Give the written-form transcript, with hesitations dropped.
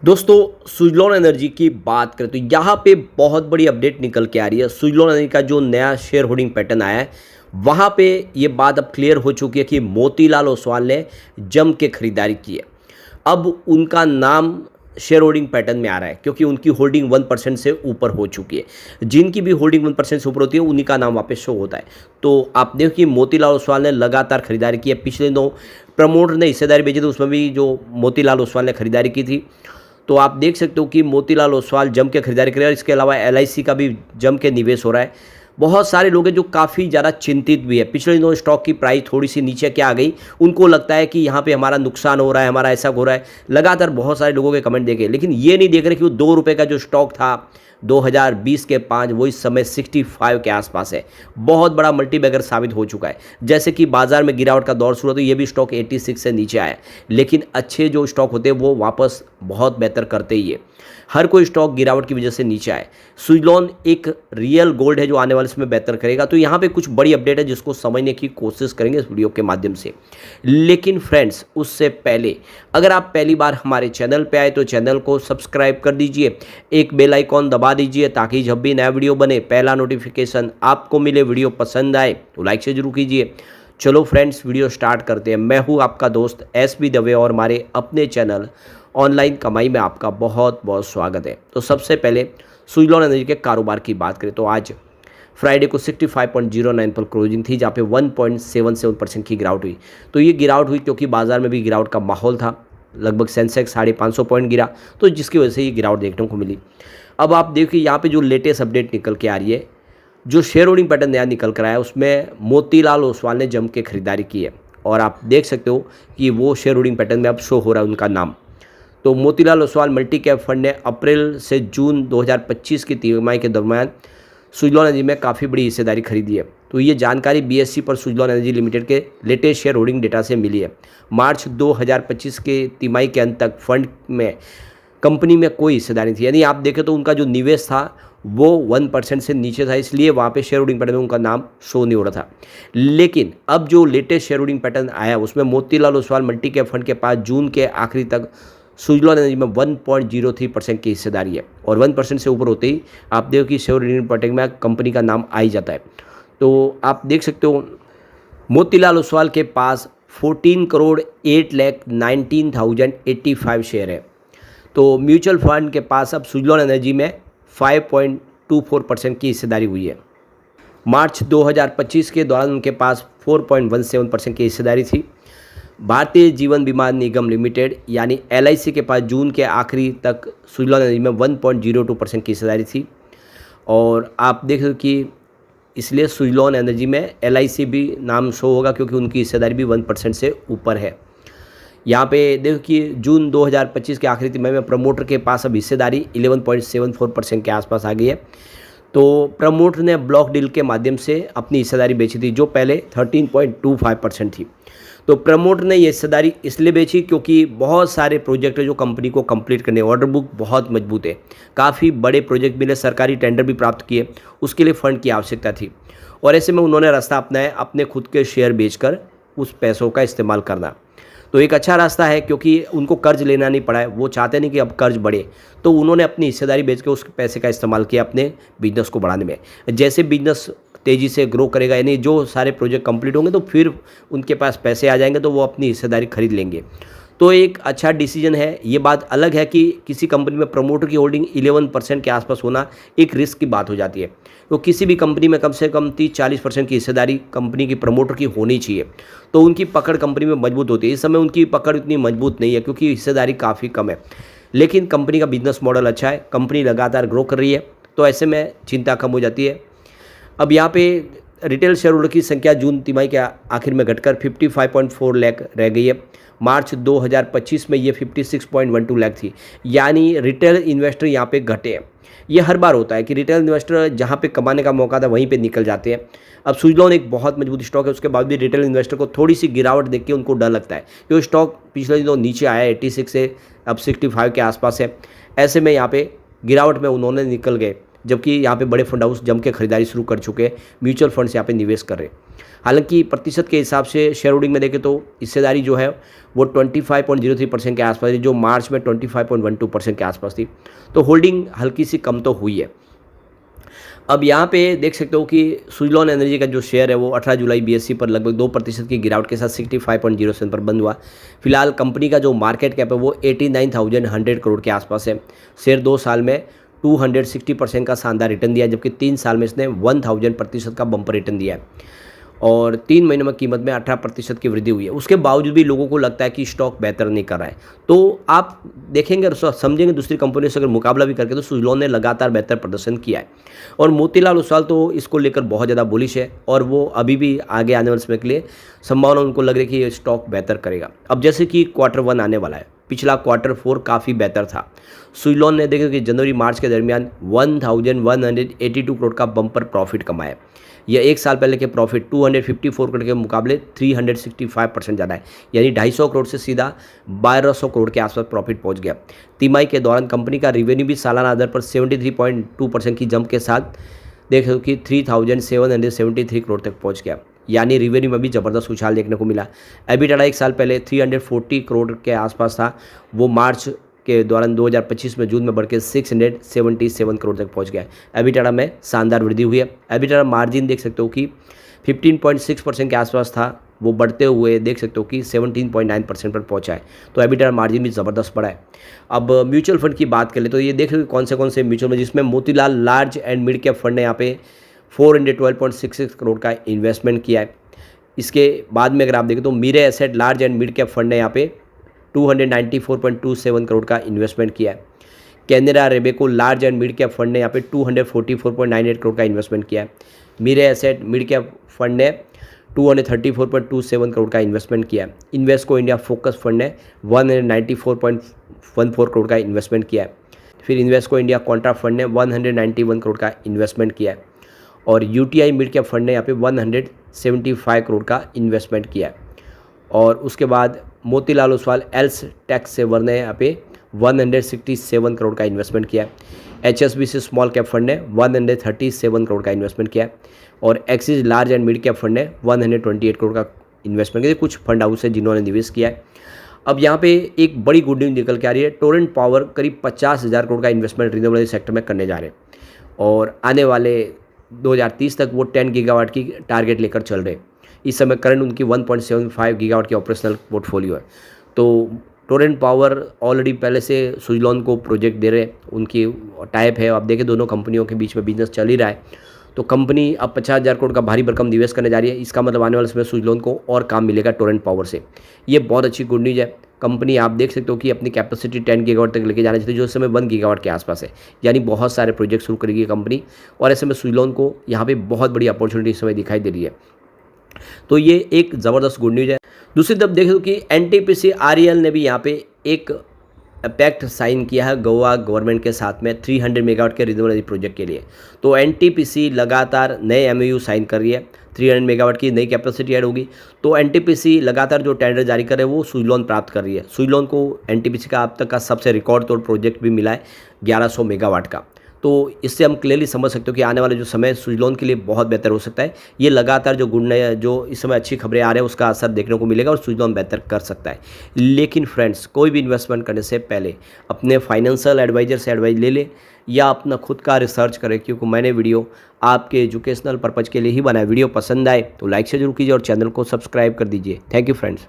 दोस्तों सुजलॉन एनर्जी की बात करें तो यहाँ पे बहुत बड़ी अपडेट निकल के आ रही है। सुजलॉन एनर्जी का जो नया शेयर होल्डिंग पैटर्न आया है वहाँ पे ये बात अब क्लियर हो चुकी है कि मोतीलाल ओसवाल ने जम के खरीदारी की है। अब उनका नाम शेयर होल्डिंग पैटर्न में आ रहा है क्योंकि उनकी होल्डिंग 1% से ऊपर हो चुकी है। जिनकी भी होल्डिंग 1% से ऊपर होती है उन्हीं का नाम वापस शो होता है। तो आप देखिए मोतीलाल ओसवाल ने लगातार खरीदारी की है। पिछले दिनों प्रमोटर ने हिस्सेदारी बेची थी, उसमें भी जो मोतीलाल ओसवाल ने खरीदारी की थी। तो आप देख सकते हो कि मोतीलाल ओसवाल जम के खरीदारी कर रहे हैं। इसके अलावा एलआईसी का भी जम के निवेश हो रहा है। बहुत सारे लोग हैं जो काफ़ी ज़्यादा चिंतित भी है। पिछले दिनों स्टॉक की प्राइस थोड़ी सी नीचे क्या आ गई, उनको लगता है कि यहाँ पे हमारा नुकसान हो रहा है, हमारा ऐसा हो रहा है। लगातार बहुत सारे लोगों के कमेंट देखे, लेकिन ये नहीं देख रहे कि वो ₹2 का जो स्टॉक था 2020 के 5 वो इस समय 65 के आसपास है। बहुत बड़ा मल्टीबैगर साबित हो चुका है। जैसे कि बाजार में गिरावट का दौर शुरू हुआ तो ये भी स्टॉक 86 से नीचे आया, लेकिन अच्छे जो स्टॉक होते हैं वो वापस बहुत बेहतर करते ही है। हर कोई स्टॉक गिरावट की वजह से नीचे आए। सुजलॉन एक रियल गोल्ड है जो आने वाले समय बेहतर करेगा। तो यहाँ पे कुछ बड़ी अपडेट है जिसको समझने की कोशिश करेंगे इस वीडियो के माध्यम से। लेकिन फ्रेंड्स उससे पहले अगर आप पहली बार हमारे चैनल पे आए तो चैनल को सब्सक्राइब कर दीजिए, एक बेल आइकॉन दबा दीजिए ताकि जब भी नया वीडियो बने पहला नोटिफिकेशन आपको मिले। वीडियो पसंद आए तो लाइक से जरूर कीजिए। चलो फ्रेंड्स वीडियो स्टार्ट करते हैं। मैं हूँ आपका दोस्त एसबी दवे और हमारे अपने चैनल ऑनलाइन कमाई में आपका बहुत बहुत स्वागत है। तो सबसे पहले सुजलॉन एनर्जी के कारोबार की बात करें तो आज फ्राइडे को 65.09 पर क्लोजिंग थी, जहाँ पे 1.77% की गिरावट हुई। तो ये गिरावट हुई क्योंकि बाजार में भी गिरावट का माहौल था। लगभग सेंसेक्स 550 पॉइंट गिरा, तो जिसकी वजह से ये गिरावट देखने को मिली। अब आप देखिए यहाँ पे जो लेटेस्ट अपडेट निकल के आ रही है, जो शेयर होल्डिंग पैटर्न नया निकल कर आया है उसमें मोतीलाल ओसवाल ने जम के खरीदारी की है। और आप देख सकते हो कि वो शेयर होल्डिंग पैटर्न में अब शो हो रहा है उनका नाम। तो Motilal Oswal multi cap fund ने अप्रैल से जून 2025 की तिमाही के दरमियान सुजलॉन एनर्जी में काफ़ी बड़ी हिस्सेदारी खरीदी है। तो ये जानकारी बीएसई पर सुजलॉन एनर्जी लिमिटेड के लेटेस्ट शेयर होल्डिंग डेटा से मिली है। मार्च 2025 के तिमाही के अंत तक फंड में कंपनी में कोई हिस्सेदारी थी, यानी आप देखें तो उनका जो निवेश था वो 1% से नीचे था, इसलिए वहाँ पे शेयर होल्डिंग पैटर्न में उनका नाम शो नहीं हो रहा था। लेकिन अब जो लेटेस्ट शेयर होल्डिंग पैटर्न आया उसमें Motilal Oswal multi cap fund के पास जून के आखिरी तक सुजलॉन एनर्जी में 1.03% की हिस्सेदारी है। और 1% से ऊपर होते ही आप देखो कि शेयर होल्डिंग पैटर्न में कंपनी का नाम आ ही जाता है। तो आप देख सकते हो मोतीलाल ओसवाल के पास 14,08,19,085 शेयर है। तो म्यूचुअल फंड के पास अब सुजलॉन एनर्जी में 5.24% की हिस्सेदारी हुई है। मार्च 2025 के दौरान उनके पास 4.17% की हिस्सेदारी थी। भारतीय जीवन बीमा निगम लिमिटेड यानी एलआईसी के पास जून के आखिरी तक सुजलॉन एनर्जी में 1.02% की हिस्सेदारी थी। और आप देख रहे कि इसलिए सुजलॉन एनर्जी में एलआईसी भी नाम शो होगा क्योंकि उनकी हिस्सेदारी भी 1% से ऊपर है। यहाँ पे देखो कि जून 2025 के आखिरी तिमाही में प्रमोटर के पास अब हिस्सेदारी 11.74% के आसपास आ गई है। तो प्रमोटर ने ब्लॉक डील के माध्यम से अपनी हिस्सेदारी बेची थी जो पहले 13.25% थी। तो प्रमोटर ने ये हिस्सेदारी इसलिए बेची क्योंकि बहुत सारे प्रोजेक्ट है जो कंपनी को कंप्लीट करने, ऑर्डर बुक बहुत मजबूत है, काफ़ी बड़े प्रोजेक्ट मिले, सरकारी टेंडर भी प्राप्त किए, उसके लिए फंड की आवश्यकता थी। और ऐसे में उन्होंने रास्ता अपनाया अपने खुद के शेयर बेचकर उस पैसों का इस्तेमाल करना। तो एक अच्छा रास्ता है क्योंकि उनको कर्ज लेना नहीं पड़ा है। वो चाहते नहीं कि अब कर्ज बढ़े, तो उन्होंने अपनी हिस्सेदारी बेच के उस पैसे का इस्तेमाल किया अपने बिजनेस को बढ़ाने में। जैसे बिजनेस तेज़ी से ग्रो करेगा, यानी जो सारे प्रोजेक्ट कंप्लीट होंगे तो फिर उनके पास पैसे आ जाएंगे तो वो अपनी हिस्सेदारी खरीद लेंगे। तो एक अच्छा डिसीजन है। ये बात अलग है कि किसी कंपनी में प्रमोटर की होल्डिंग 11% के आसपास होना एक रिस्क की बात हो जाती है। तो किसी भी कंपनी में कम से कम 30-40% की हिस्सेदारी कंपनी की प्रमोटर की होनी चाहिए, तो उनकी पकड़ कंपनी में मजबूत होती है। इस समय उनकी पकड़ इतनी मजबूत नहीं है क्योंकि हिस्सेदारी काफ़ी कम है, लेकिन कंपनी का बिजनेस मॉडल अच्छा है, कंपनी लगातार ग्रो कर रही है, तो ऐसे में चिंता कम हो जाती है। अब यहाँ पे रिटेल शेयर होल्डर की संख्या जून तिमाही के आखिर में घटकर 55.4 लाख रह गई है। मार्च 2025 में ये 56.12 लाख थी, यानी रिटेल इन्वेस्टर यहाँ पे घटे हैं। ये हर बार होता है कि रिटेल इन्वेस्टर जहाँ पे कमाने का मौका था वहीं पे निकल जाते हैं। अब सुजलॉन एक बहुत मजबूत स्टॉक है, उसके बाद भी रिटेल इन्वेस्टर को थोड़ी सी गिरावट देख के उनको डर लगता है क्योंकि स्टॉक पिछले दिनों नीचे आया 86 से अब 65 के आसपास है। ऐसे में यहाँ पे गिरावट में उन्होंने निकल गए जबकि यहाँ पे बड़े फंड हाउस जम के खरीदारी शुरू कर चुके हैं, म्यूचुअल फंड्स यहाँ पे निवेश कर रहे हैं। हालांकि प्रतिशत के हिसाब से शेयर होल्डिंग में देखें तो हिस्सेदारी जो है वो 25.03% के आसपास थी, जो मार्च में 25.12% के आसपास थी। तो होल्डिंग हल्की सी कम तो हुई है। अब यहाँ पे देख सकते हो कि सुजलॉन एनर्जी का जो शेयर है वो 18 जुलाई बीएससी पर लगभग 2% की गिरावट के साथ 65.07 पर बंद हुआ। फिलहाल कंपनी का जो मार्केट कैप है वो 89,100 करोड़ के आसपास है। शेयर 2 साल में 260% का शानदार रिटर्न दिया है, जबकि 3 साल में इसने 1000% का बम्पर रिटर्न दिया है और 3 महीनों में कीमत में 18% की वृद्धि हुई है। उसके बावजूद भी लोगों को लगता है कि स्टॉक बेहतर नहीं कर रहा है। तो आप देखेंगे और समझेंगे दूसरी कंपनियों से अगर मुकाबला भी करके तो सुजलॉन ने लगातार बेहतर प्रदर्शन किया है और मोतीलाल ओसवाल तो इसको लेकर बहुत ज़्यादा बुलिश है और वो अभी भी आगे आने वाले समय के लिए संभावना उनको लग रही है कि ये स्टॉक बेहतर करेगा। अब जैसे कि Q1 आने वाला है, पिछला Q4 काफ़ी बेहतर था। सुजलॉन ने देखा कि जनवरी मार्च के दरमियान 1182 करोड़ का बम्पर प्रॉफिट कमाया। यह 1 साल पहले के प्रॉफिट 254 करोड़ के मुकाबले 365% ज़्यादा है, यानी 250 करोड़ से सीधा 1200 करोड़ के आसपास प्रॉफिट पहुंच गया। तिमाही के दौरान कंपनी का रिवेन्यू भी सालाना आधार पर 73.2% की जंप के साथ देख सकते कि 3773 करोड़ तक पहुंच गया, यानी रिवेन्यू में भी ज़बरदस्त उछाल देखने को मिला। एबिटाडा 1 साल पहले 340 करोड़ के आसपास था, वो मार्च के दौरान 2025 में जून में बढ़ के 677 करोड़ तक पहुंच गया। एबिटाडा में शानदार वृद्धि हुई है। एबिटाडा मार्जिन देख सकते हो कि 15.6% के आसपास था, वो बढ़ते हुए देख सकते हो कि 17.9% पर पहुंचा है। तो एबिटाडा मार्जिन भी ज़बरदस्त बढ़ा है। अब म्यूचुअल फंड की बात करें तो ये देख लो कौन से म्यूचुअल फंड, जिसमें Motilal large and mid cap fund ने यहाँ पे 412.66 करोड़ का इन्वेस्टमेंट किया है। इसके बाद में अगर आप देखें तो Mirae Asset large and mid cap fund ने यहाँ पे 294.27 करोड़ का इन्वेस्टमेंट किया है। Canara Robeco large and mid cap fund ने यहाँ पे 244.98 करोड़ का इन्वेस्टमेंट किया है। Mirae Asset mid cap fund ने 234.27 करोड़ का इन्वेस्टमेंट किया है। इन्वेस्को इंडिया फोकस फंड ने 194.14 करोड़ का इन्वेस्टमेंट किया है। फिर इन्वेस्को इंडिया कॉन्ट्रा फंड ने 191 करोड़ का इन्वेस्टमेंट किया है और यूटीआई मिड कैप फंड ने यहाँ पे 175 करोड़ का इन्वेस्टमेंट किया है। और उसके बाद Motilal Oswal ELSS tax saver ने यहाँ पे 167 करोड़ का इन्वेस्टमेंट किया है। HSBC स्मॉल कैप फंड ने 137 करोड़ का इन्वेस्टमेंट किया है और axis large and mid cap fund ने 128 करोड़ का इन्वेस्टमेंट किया। कुछ फंड हाउस है जिन्होंने निवेश किया है। अब यहाँ पे एक बड़ी गुड न्यूज़ निकल के आ रही है। टोरेंट पावर करीब 50,000 करोड़ का इन्वेस्टमेंट रिन्यूएबल सेक्टर में करने जा रहे हैं और आने वाले 2030 तक वो 10 गीगावाट की टारगेट लेकर चल रहे हैं। इस समय करंट उनकी 1.75 गीगावाट की ऑपरेशनल पोर्टफोलियो है। तो टोरेंट पावर ऑलरेडी पहले से सुजलॉन को प्रोजेक्ट दे रहे हैं, उनकी टाइप है। आप देखें दोनों कंपनियों के बीच में बिजनेस चल ही रहा है। तो कंपनी अब 50,000 करोड़ का भारी भरकम निवेश करने जा रही है। इसका मतलब आने वाले समय सुजलॉन को और काम मिलेगा टोरेंट पावर से। ये बहुत अच्छी गुड न्यूज़ है। कंपनी आप देख सकते हो कि अपनी कैपेसिटी 10 गीगावाट तक लेके जाना चाहती है, जो इस समय 1 गीगावाट के आसपास है, यानी बहुत सारे प्रोजेक्ट शुरू करेगी कंपनी और ऐसे में सुजलॉन को यहाँ पे बहुत बड़ी अपॉर्चुनिटी इस समय दिखाई दे रही है। तो ये एक ज़बरदस्त गुड न्यूज़ है। दूसरी तरफ देखो कि NTPC REL ने भी यहाँ पे एक पैक्ट साइन किया है गोवा गवर्नमेंट के साथ में 300 मेगावाट के रिन्यूएबल एनर्जी प्रोजेक्ट के लिए। तो NTPC लगातार नए MOU साइन कर रही है, 300 मेगावाट की नई कैपेसिटी ऐड होगी। तो NTPC लगातार जो टेंडर जारी कर रहे हैं वो सुजलॉन प्राप्त कर रही है। सुजलॉन को NTPC का अब तक का सबसे रिकॉर्ड तोड़ प्रोजेक्ट भी मिला है 1100 मेगावाट का। तो इससे हम क्लियरली समझ सकते हो कि आने वाले जो समय सुजलॉन के लिए बहुत बेहतर हो सकता है। ये लगातार जो इस समय अच्छी खबरें आ रही हैं उसका असर देखने को मिलेगा और सुजलॉन बेहतर कर सकता है। लेकिन फ्रेंड्स, कोई भी इन्वेस्टमेंट करने से पहले अपने फाइनेंशियल एडवाइजर से एडवाइस ले लें या अपना खुद का रिसर्च करें, क्योंकि मैंने वीडियो आपके एजुकेशनल पर्पज़ के लिए ही बनाया। वीडियो पसंद आए तो लाइक से जरूर कीजिए और चैनल को सब्सक्राइब कर दीजिए। Thank you friends.